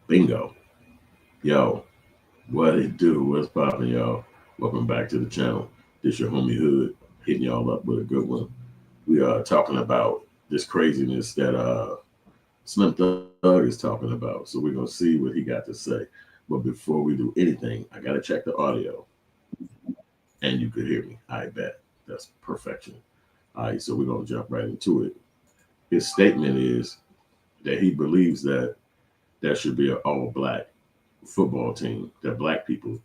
Bingo. Yo, what it do? What's poppin', y'all? Welcome back to the channel. This your homie Hood, hitting y'all up with a good one. We are talking about this craziness that Slim Thug is talking about. So we're gonna see what he got to say. But before we do anything, I gotta check the audio, and you could hear me. I bet that's perfection. All right, so we're gonna jump right into it. His statement is that he believes that there should be an all-black football team. That black people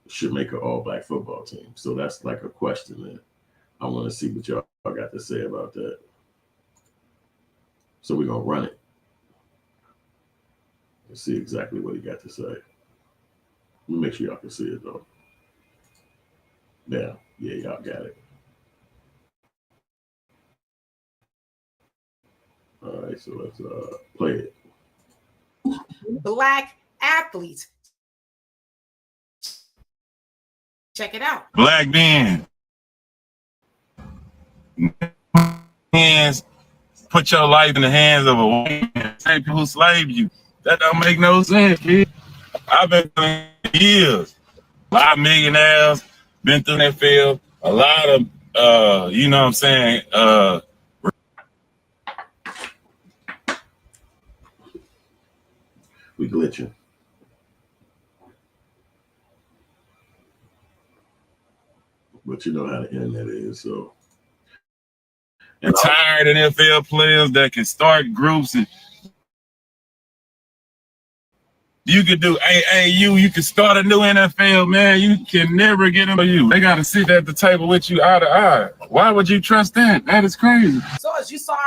should make an all-black football team. So that's like a question that I want to see what y'all got to say about that. So we're gonna run it and see exactly what he got to say. Let me make sure y'all can see it though. Yeah, y'all got it. All right, so let's play it. Black athletes. Check it out. Black men, hands, put your life in the hands of a white man, same people who slaved you. That don't make no sense, kid. I've been through years. A lot of millionaires been through that field. A lot of, you know what I'm saying, we glitching. But you know how the internet is, so. Retired NFL players that can start groups and you could do AAU, you can start a new NFL, man. You can never get them to you. They got to sit at the table with you eye to eye. Why would you trust that? That is crazy. So as you saw.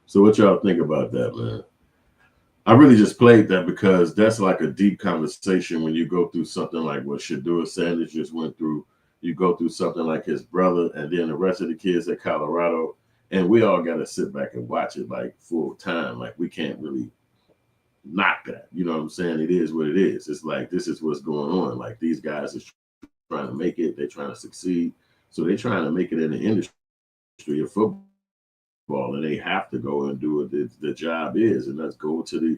So what y'all think about that, man? I really just played that because that's like a deep conversation when you go through something like what Shedeur Sanders just went through. You go through something like his brother and then the rest of the kids at Colorado. And we all got to sit back and watch it like full time. Like we can't really knock that. You know what I'm saying? It is what it is. It's like this is what's going on. Like these guys are trying to make it. They're trying to succeed. So they're trying to make it in the industry of football. And they have to go and do what the job is. And let's go to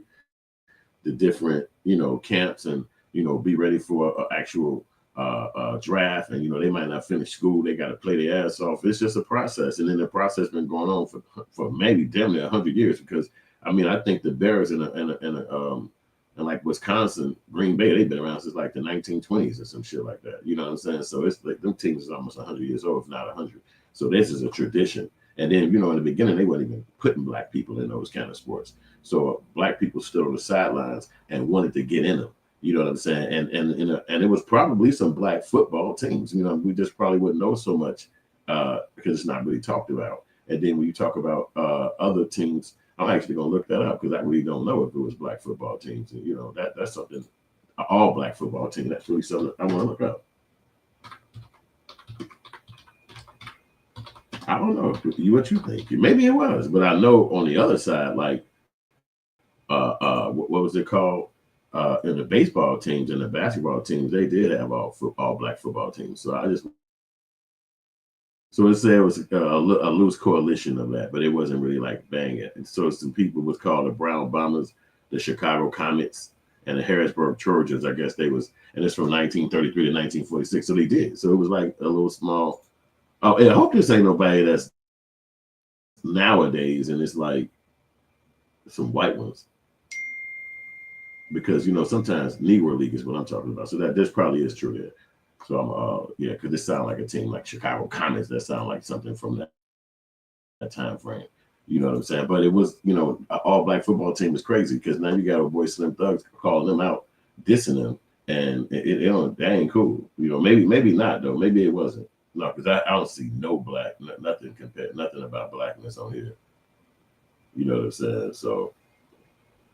the different, camps and, be ready for an actual draft. And, they might not finish school. They got to play their ass off. It's just a process. And then the process been going on for maybe damn near 100 years because, I think the Bears in like Wisconsin, Green Bay, they've been around since like the 1920s or some shit like that. You know what I'm saying? So it's like them teams is almost 100 years old, if not 100. So this is a tradition. And then, in the beginning, they weren't even putting black people in those kind of sports. So black people stood on the sidelines and wanted to get in them. You know what I'm saying? And it was probably some black football teams. We just probably wouldn't know so much because it's not really talked about. And then when you talk about other teams, I'm actually going to look that up because I really don't know if it was black football teams. And, that's something, all black football team. That's really something I want to look up. I don't know what you think. Maybe it was, but I know on the other side, like, what was it called? In the baseball teams and the basketball teams, they did have all black football teams. So it said it was a loose coalition of that, but it wasn't really like banging. And so some people was called the Brown Bombers, the Chicago Comets, and the Harrisburg Trojans. I guess they was, and it's from 1933 to 1946. So they did. So it was like a little small. Oh, I hope this ain't nobody that's nowadays, and it's like some white ones. Because, sometimes Negro League is what I'm talking about. So that this probably is true there. So I'm, because this sounds like a team like Chicago Comets. That sound like something from that time frame. You know what I'm saying? But it was, all black football team is crazy because now you got a boy Slim Thugs calling them out, dissing them, and that ain't cool. Maybe not though. Maybe it wasn't. No, because I don't see no black, nothing about blackness on here. You know what I'm saying? So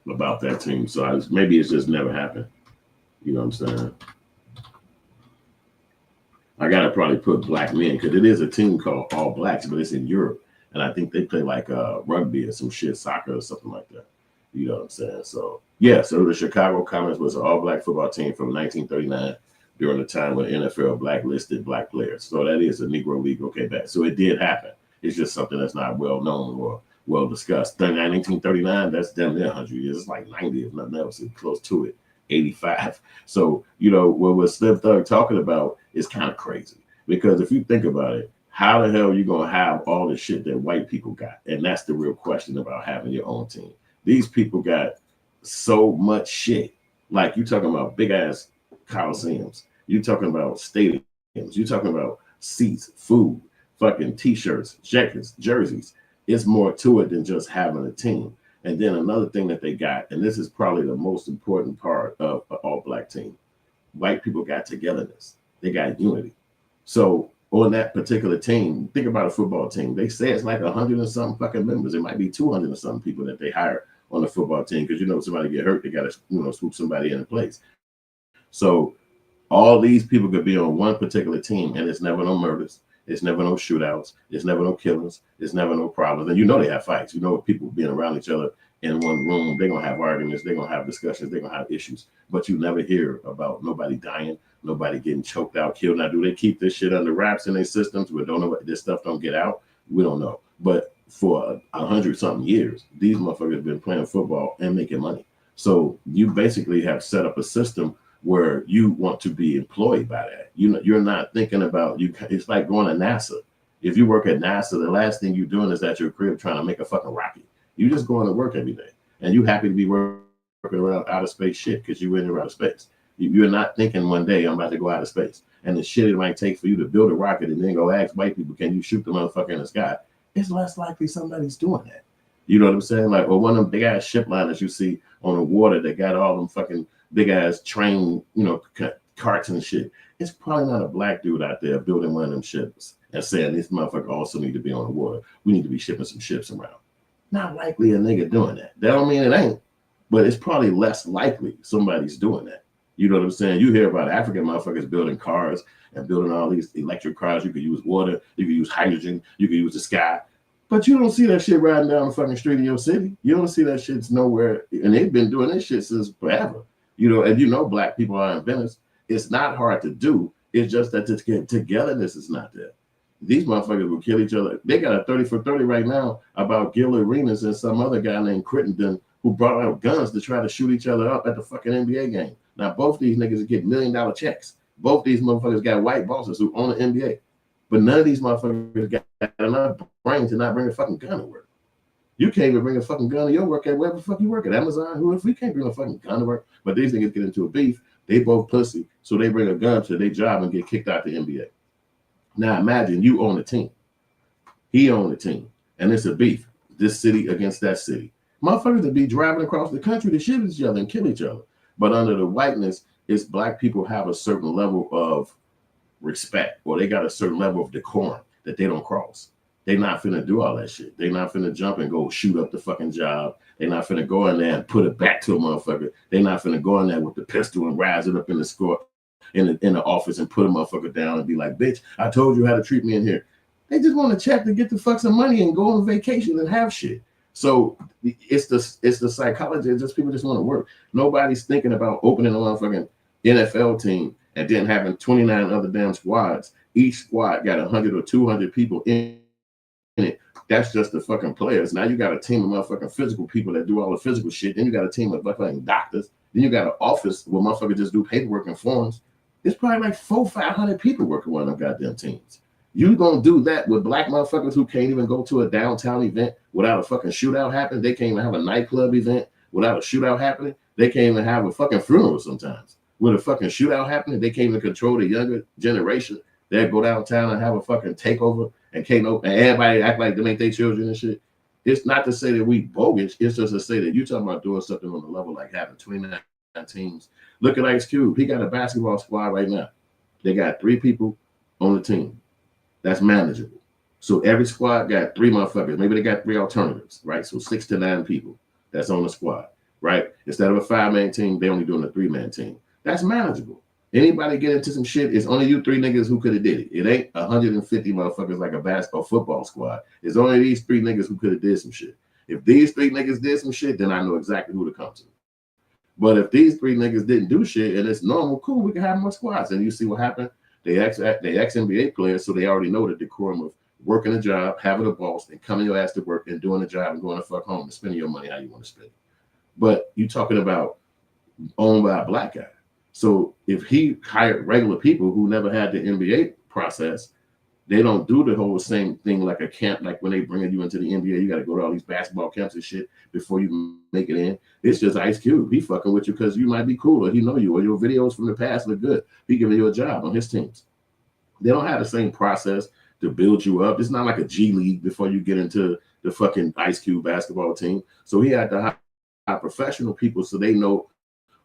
about that team. So maybe it's just never happened. You know what I'm saying? I gotta probably put black men because it is a team called All Blacks, but it's in Europe, and I think they play like rugby or some shit, soccer or something like that. You know what I'm saying? So yeah, so the Chicago Comets was an all black football team from 1939 during the time when NFL blacklisted black players. So that is a Negro League. Okay, back. So it did happen. It's just something that's not well known or well discussed. 1939, that's damn near 100 years. It's like 90 if nothing else, it's close to it. 85. So, what Slim Thug talking about is kind of crazy. Because if you think about it, how the hell are you going to have all the shit that white people got? And that's the real question about having your own team. These people got so much shit. Like, you talking about big ass coliseums. You talking about stadiums. You talking about seats, food, fucking t-shirts, jackets, jerseys. It's more to it than just having a team. And then another thing that they got, and this is probably the most important part of an all-black team, white people got togetherness. They got unity. So on that particular team, think about a football team. They say it's like 100 and something fucking members. It might be 200 and something people that they hire on the football team because somebody get hurt, they got to swoop somebody in place. So all these people could be on one particular team, and it's never no murders. It's never no shootouts. It's never no killings. It's never no problems. And they have fights. People being around each other in one room, they're going to have arguments. They're going to have discussions. They're going to have issues. But you never hear about nobody dying, nobody getting choked out, killed. Now, do they keep this shit under wraps in their systems where this stuff don't get out? We don't know. But for 100-something years, these motherfuckers have been playing football and making money. So you basically have set up a system where you want to be employed by that. You're not thinking about it's like going to NASA. If you work at NASA, the last thing you're doing is at your crib trying to make a fucking rocket. You just going to work every day, and you happy to be working around outer space shit because you in outer space. You're not thinking one day I'm about to go out of space, and the shit it might take for you to build a rocket and then go ask white people, can you shoot the motherfucker in the sky? It's less likely somebody's doing that. You know what I'm saying? Like, or one of them big ass ship liners you see on the water that got all them fucking big ass train, carts and shit. It's probably not a black dude out there building one of them ships and saying this motherfucker also need to be on the water. We need to be shipping some ships around. Not likely a nigga doing that. That don't mean it ain't, but it's probably less likely somebody's doing that. You know what I'm saying? You hear about African motherfuckers building cars and building all these electric cars. You could use water, you could use hydrogen, you could use the sky. But you don't see that shit riding down the fucking street in your city. You don't see that shit's nowhere. And they've been doing this shit since forever. And black people are inventors. It's not hard to do. It's just that the togetherness is not there. These motherfuckers will kill each other. They got a 30 for 30 right now about Gil Arenas and some other guy named Crittenden who brought out guns to try to shoot each other up at the fucking NBA game. Now, both these niggas get $1 million checks. Both these motherfuckers got white bosses who own the NBA. But none of these motherfuckers got enough brain to not bring a fucking gun to work. You can't even bring a fucking gun to your work at wherever the fuck you work at Amazon. Who if we can't bring a fucking gun to work? But these niggas get into a beef. They both pussy. So they bring a gun to their job and get kicked out the NBA. Now imagine you own a team. He owned a team. And it's a beef. This city against that city. Motherfuckers would be driving across the country to shoot each other and kill each other. But under the whiteness, it's black people have a certain level of respect, or they got a certain level of decorum that they don't cross. They not finna do all that shit. They not finna jump and go shoot up the fucking job. They not finna go in there and put it back to a motherfucker. They not finna go in there with the pistol and rise it up in the score in the office and put a motherfucker down and be like, bitch, I told you how to treat me in here. They just want to check to get the fuck some money and go on vacation and have shit. So it's the psychology. It's just people just want to work. Nobody's thinking about opening a motherfucking NFL team and then having 29 other damn squads. Each squad got 100 or 200 people in it. That's just the fucking players. Now you got a team of motherfucking physical people that do all the physical shit. Then you got a team of fucking doctors. Then you got an office where motherfuckers just do paperwork and forms. It's probably like 400-500 people working on them goddamn teams. You gonna do that with black motherfuckers who can't even go to a downtown event without a fucking shootout happening? They can't even have a nightclub event without a shootout happening. They can't even have a fucking funeral sometimes. With a fucking shootout happening, they can't even control the younger generation. They'll go downtown and have a fucking takeover and and everybody act like them ain't their children and shit. It's not to say that we bogus. It's just to say that you're talking about doing something on the level like having 29 teams. Look at Ice Cube. He got a basketball squad right now. They got 3 people on the team. That's manageable. So every squad got 3 motherfuckers. Maybe they got 3 alternatives, right? So 6 to 9 people that's on the squad, right? Instead of a 5-man team, they only doing a 3-man team. That's manageable. Anybody get into some shit, it's only you 3 niggas who could have did it. It ain't 150 motherfuckers like a basketball football squad. It's only these 3 niggas who could have did some shit. If these 3 niggas did some shit, then I know exactly who to come to. But if these 3 niggas didn't do shit and it's normal, cool, we can have more squads. And you see what happened? They ex-NBA players, so they already know the decorum of working a job, having a boss, and coming your ass to work and doing a job and going to fuck home and spending your money how you want to spend it. But you talking about owned by a black guy. So if he hired regular people who never had the NBA process, they don't do the whole same thing like a camp, like when they bring you into the NBA, you got to go to all these basketball camps and shit before you make it in. It's just Ice Cube. He fucking with you because you might be cool or he know you or your videos from the past look good. He giving you a job on his teams. They don't have the same process to build you up. It's not like a G League before you get into the fucking Ice Cube basketball team. So he had to hire professional people so they know,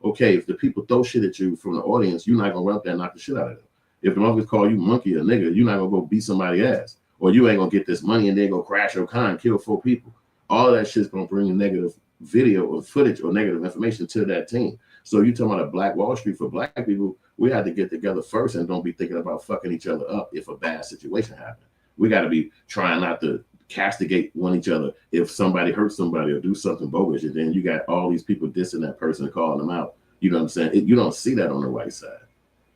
okay, if the people throw shit at you from the audience, you're not going to run up there and knock the shit out of them. If the motherfuckers call you monkey or nigga, you're not going to go beat somebody's ass. Or you ain't going to get this money and then go crash your car and kill 4 people. All of that shit's going to bring negative video or footage or negative information to that team. So you talking about a Black Wall Street for black people, we had to get together first and don't be thinking about fucking each other up if a bad situation happened. We got to be trying not to castigate one each other if somebody hurts somebody or do something bogus. And then you got all these people dissing that person and calling them out. You know what I'm saying? You don't see that on the white side.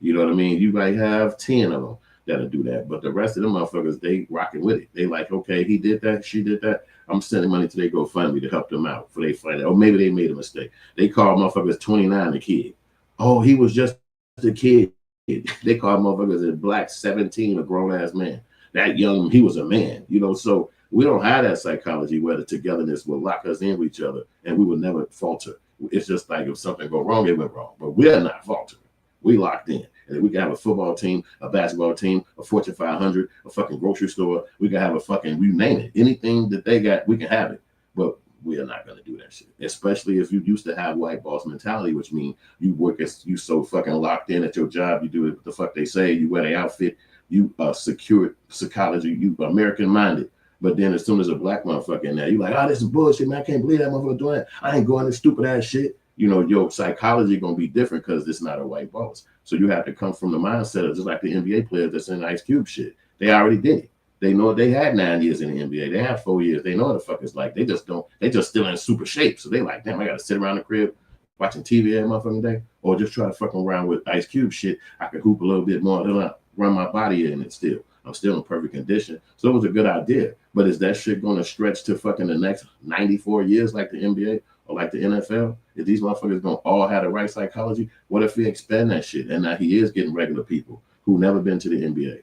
You know what I mean? You might have 10 of them that'll do that. But the rest of them motherfuckers, they rocking with it. They like, okay, he did that, she did that. I'm sending money to they GoFundMe to help them out for they fight. Or maybe they made a mistake. They called motherfuckers 29 a kid. Oh, he was just a kid. They called motherfuckers a black 17 a grown-ass man. That young, he was a man. You know, so we don't have that psychology where the togetherness will lock us in with each other and we will never falter. It's just like if something go wrong, it went wrong. But we're not faltering. We locked in. And we can have a football team, a basketball team, a Fortune 500, a fucking grocery store. We can have a fucking, you name it. Anything that they got, we can have it. But we are not going to do that shit. Especially if you used to have white boss mentality, which means you work as you so fucking locked in at your job. You do it what the fuck they say. You wear the outfit. You secure psychology. You American minded. But then as soon as a black motherfucker in there, you like, oh, this is bullshit, man. I can't believe that motherfucker doing that. I ain't going to stupid ass shit. You know, your psychology going to be different because it's not a white boss. So you have to come from the mindset of just like the NBA players that's in Ice Cube shit. They already did it. They know they had 9 years in the NBA. They have 4 years. They know what the fuck it's like. They just still in super shape. So they like, damn, I got to sit around the crib watching TV every motherfucking day or just try to fucking around with Ice Cube shit. I could hoop a little bit more than I run my body in it still. I'm still in perfect condition. So it was a good idea. But is that shit going to stretch to fucking the next 94 years like the NBA or like the NFL? If these motherfuckers don't all have the right psychology, what if we expand that shit? And now he is getting regular people who never been to the NBA.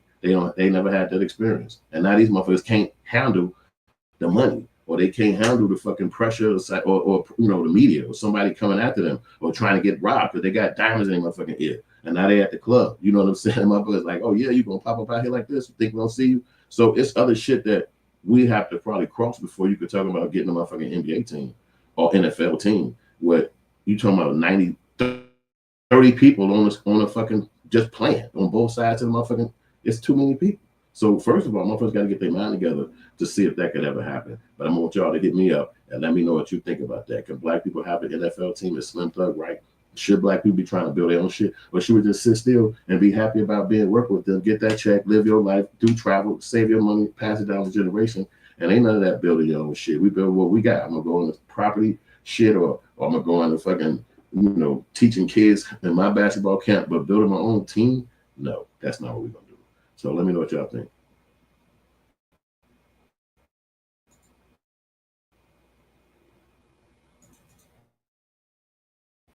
They never had that experience. And now these motherfuckers can't handle the money or they can't handle the fucking pressure or you know, the media or somebody coming after them or trying to get robbed because they got diamonds in their motherfucking ear. And now they at the club. You know what I'm saying? Motherfuckers like, oh yeah, you gonna pop up out here like this? You think we don't see you? So it's other shit that we have to probably cross before you could talk about getting a motherfucking NBA team or NFL team where you talking about 90, 30 people on a fucking just playing on both sides of the motherfucking. It's too many people. So first of all, motherfuckers got to get their mind together to see if that could ever happen. But I'm gonna want y'all to hit me up and let me know what you think about that. Can black people have an NFL team? Is Slim Thug right? Should black people be trying to build their own shit? Or should we just sit still and be happy about being working with them, get that check, live your life, do travel, save your money, pass it down to generation? And ain't none of that building your own shit. We build what we got. I'm gonna go on the property shit or I'm gonna go on the fucking, you know, teaching kids in my basketball camp, but building my own team? No, that's not what we're gonna do. So let me know what y'all think.